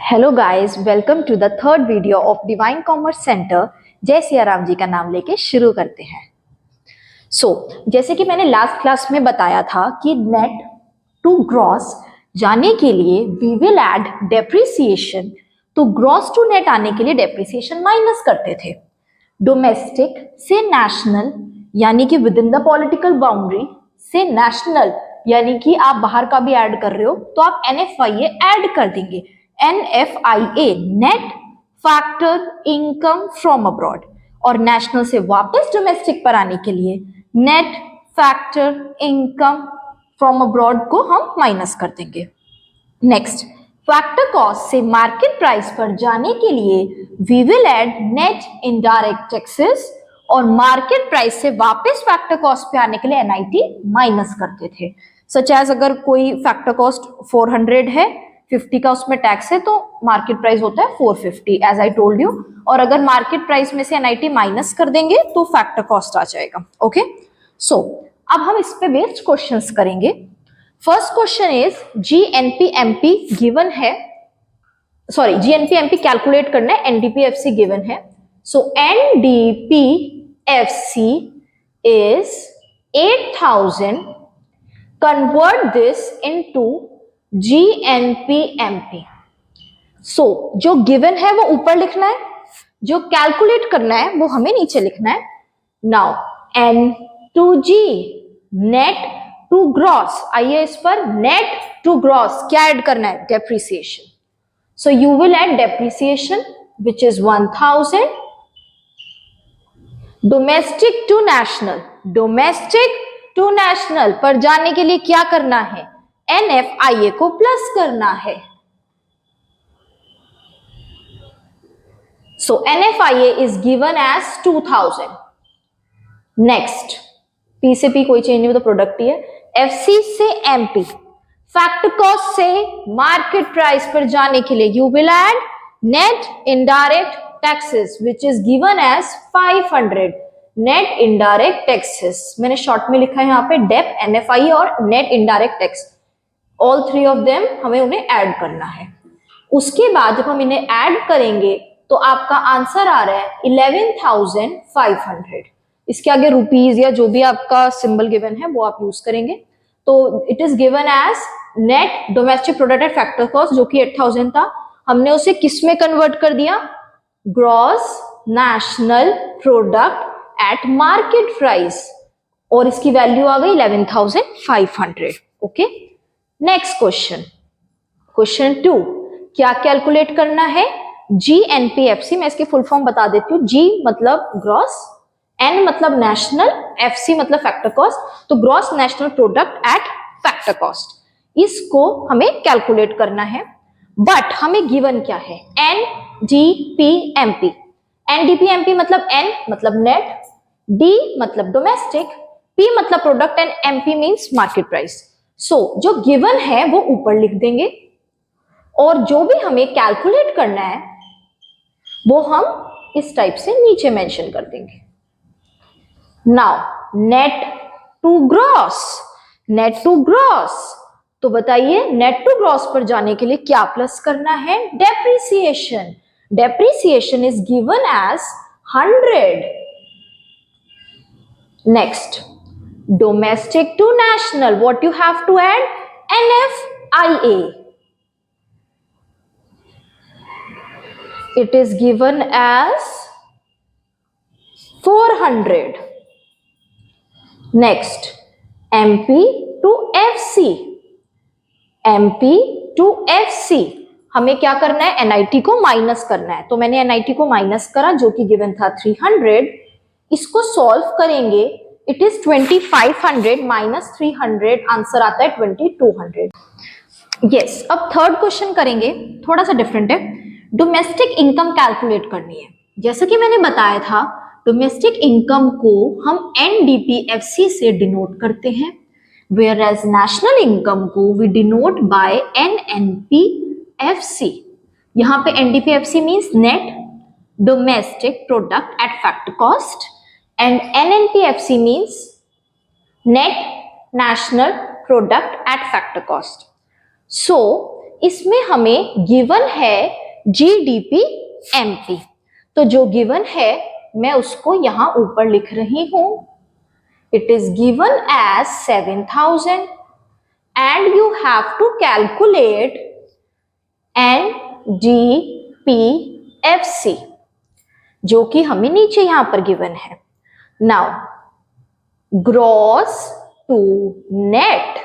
Hello guys, welcome to the third video of Divine Commerce Centre. जय सिया राम जी का नाम लेके शुरू करते हैं। जैसे कि मैंने लास्ट क्लास में बताया था कि नेट टू ग्रॉस जाने के लिए वी विल ऐड डेप्रिसिएशन। तो ग्रॉस टू नेट आने के लिए डेप्रिसिएशन माइनस करते थे। डोमेस्टिक से नेशनल यानी कि with in the political boundary से नेशनल यानी कि आप बाहर का भी ऐड कर रहे हो तो आप NFIA ऐड कर देंगे। NFIA net factor income from abroad, और नेशनल से वापस डोमेस्टिक पर आने के लिए net factor income from abroad को हम माइनस कर देंगे। नेक्स्ट, फैक्टर कॉस्ट से मार्केट प्राइस पर जाने के लिए we will add net indirect taxes, और मार्केट प्राइस से वापस फैक्टर कॉस्ट पे आने के लिए NIT माइनस करते थे। सच एज अगर कोई फैक्टर कॉस्ट 400 है, 50 का उसमें टैक्स है तो मार्केट प्राइस होता है 450 एज आई टोल्ड यू, और अगर मार्केट प्राइस में से NIT माइनस कर देंगे तो फैक्टर कॉस्ट आ जाएगा। ओके, सो अब हम इस पे बेस्ड क्वेश्चंस करेंगे। First question is GNPMP given है, सॉरी GNPMP कैलकुलेट करना है, NDPFC गिवन है। सो NDPFC is 8000, convert this into GNPMP। सो जो गिवन है वो ऊपर लिखना है, जो कैलकुलेट करना है वो हमें नीचे लिखना है। Now N2G net to gross, आइए इस पर नेट टू ग्रॉस क्या ऐड करना है? Depreciation. So you will add depreciation which is 1000। Domestic to national, domestic to national पर जाने के लिए क्या करना है? NFIA को प्लस करना है। So NFIA is given as 2000. Next, P से P कोई चेंज नहीं, तो प्रोडक्ट ही है। FC से MP फैक्टर कॉस्ट से मार्केट प्राइस पर जाने के लिए you will add net indirect taxes which is given as 500। Net indirect taxes मैंने शॉर्ट में लिखा है यहाँ पे डेप, NFI और net indirect tax, all three of them हमें उन्हें ऐड करना है। उसके बाद जब हम इन्हें ऐड करेंगे तो आपका आंसर आ रहा है 11,500। इसके आगे रुपीज या जो भी आपका सिंबल गिवन है वो आप यूज करेंगे। तो it is given as net domestic product at factor cost जो कि 8000 था, हमने उसे किस में कन्वर्ट कर दिया? Gross national product at market price, और इसकी वैल्यू आ गई 11,500। ओके, नेक्स्ट क्वेश्चन, क्वेश्चन 2, क्या कैलकुलेट करना है? GNPFC, मैं इसकी फुल फॉर्म बता देती हूँ। G मतलब ग्रॉस, N मतलब नेशनल, FC मतलब फैक्टर कॉस्ट। तो gross national product at factor cost, इसको हमें कैलकुलेट करना है। बट हमें गिवन क्या है? NDPMP। NDPMP मतलब N मतलब नेट, D मतलब डोमेस्टिक, P मतलब product and MP means market price. So जो गिवन है वो ऊपर लिख देंगे, और जो भी हमें कैलकुलेट करना है वो हम इस टाइप से नीचे मेंशन कर देंगे। Now net to gross, net to gross, तो बताइए नेट टू ग्रॉस पर जाने के लिए क्या प्लस करना है? Depreciation. Depreciation is given as 100। Next, domestic to national, what you have to add? NFIA। It is given as 400. Next, MP to FC, MP to FC हमें क्या करना है? NIT को माइनस करना है। तो मैंने NIT को माइनस करा जो कि गिवन था 300। इसको सॉल्व करेंगे, इट इज 2500 माइनस 300, आंसर आता है 2200। यस, अब थर्ड क्वेश्चन करेंगे, थोड़ा सा डिफरेंट है। डोमेस्टिक इनकम कैलकुलेट करनी है। जैसा कि मैंने बताया था, डोमेस्टिक इनकम को हम NDPFC से डिनोट करते हैं, वेयर एज नेशनल इनकम को वी डिनोट बाय NNPFC। यहाँ पे NDPFC means net domestic product at factor cost, and NNPFC means net national product at factor cost. So इसमें हमें गिवन है जीडीपी एमपी, तो जो गिवन है मैं उसको यहां ऊपर लिख रही हूं. It is given as 7,000 and you have to calculate NDPFC जो कि हमें नीचे यहां पर गिवन है. Now gross to net,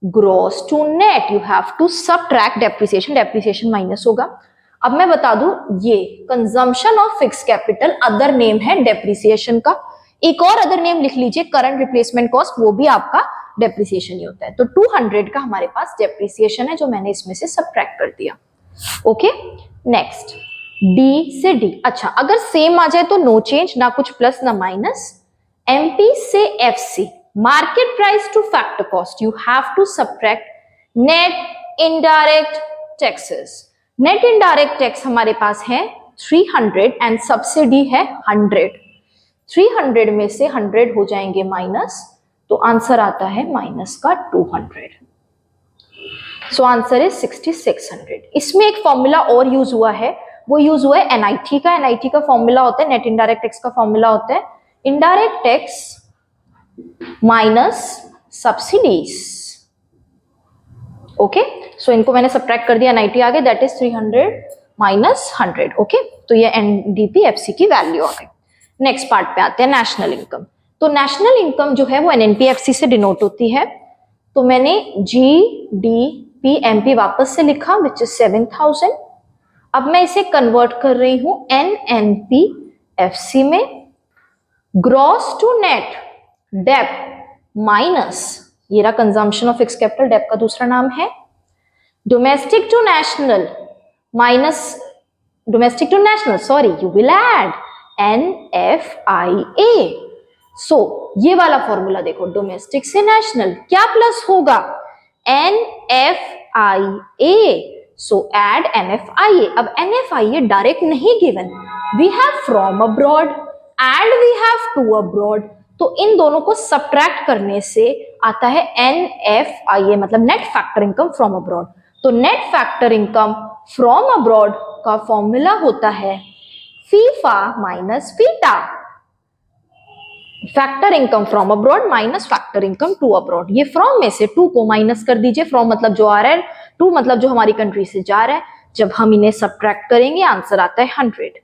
gross to net you have to subtract depreciation, depreciation minus होगा. अब मैं बता दूं ये consumption of fix capital other name है डेप्रिसिएशन का. एक और अदर नेम लिख लीजिए करंट रिप्लेसमेंट कॉस्ट, वो भी आपका डेप्रिसिएशन ही होता है. तो 200 का हमारे पास डेप्रिसिएशन है जो मैंने इसमें से सबट्रैक्ट कर दिया. ओके नेक्स्ट डी से डी. अच्छा अगर सेम आ जाए तो नो चेंज, ना कुछ प्लस ना माइनस. एमपी से FC market price to factor cost you have to subtract net indirect taxes. Net indirect tax हमारे पास है 300 एंड सब्सिडी है 100. 300 में से 100 हो जाएंगे माइनस, तो आंसर आता है माइनस का 200. So answer is 6600. इसमें एक फॉर्मूला और यूज हुआ है, वो यूज हुआ है एनआईटी का. एनआईटी का फॉर्मूला होता है, नेट इनडायरेक्ट टैक्स का फॉर्मूला होता है indirect tax minus subsidies. Okay so इनको मैंने सबट्रैक्ट कर दिया, एनआईटी आ गए, दैट इज 300 माइनस 100. ओके तो ये एनडीपीएफसी की वैल्यू आ गई. नेक्स्ट पार्ट पे आते हैं नेशनल इनकम. तो नेशनल इनकम जो है वो एनएनपीएफसी से डिनोट होती है. तो मैंने जीडीपीएमपी वापस से लिखा विच इज 7,000. अब मैं इसे कन्वर्ट कर रही हूं एनएनपीएफसी में. Gross to net dep minus, ये रहा consumption of fix capital, dep का दूसरा नाम है. Domestic to national minus domestic to national, sorry you will add NFIA. So ये वाला फॉर्मूला देखो, डोमेस्टिक से नेशनल क्या प्लस होगा NFIA. So add NFIA. अब NFIA डायरेक्ट नहीं given, we have from abroad and we have to abroad, तो इन दोनों को सबट्रैक्ट करने से आता है NFIA मतलब net factor income from abroad. तो net factor income from abroad का फॉर्मूला होता है FIFA minus FITA. Factor income from abroad minus factor income to abroad. ये फ्रॉम में से टू को माइनस कर दीजिए, फ्रॉम मतलब जो आ रहा है, टू मतलब जो हमारी कंट्री से जा रहा है. जब हम इन्हें सबट्रैक्ट करेंगे आंसर आता है 100.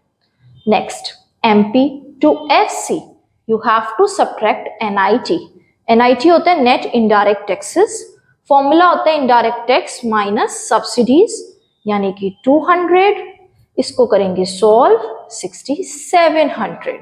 Next MP to FC you have to subtract NIT. NIT होता है नेट इनडायरेक्ट टैक्सेस. फॉर्मूला होता है इनडायरेक्ट टैक्स माइनस सब्सिडीज यानी कि 200. इसको करेंगे सॉल्व 6700.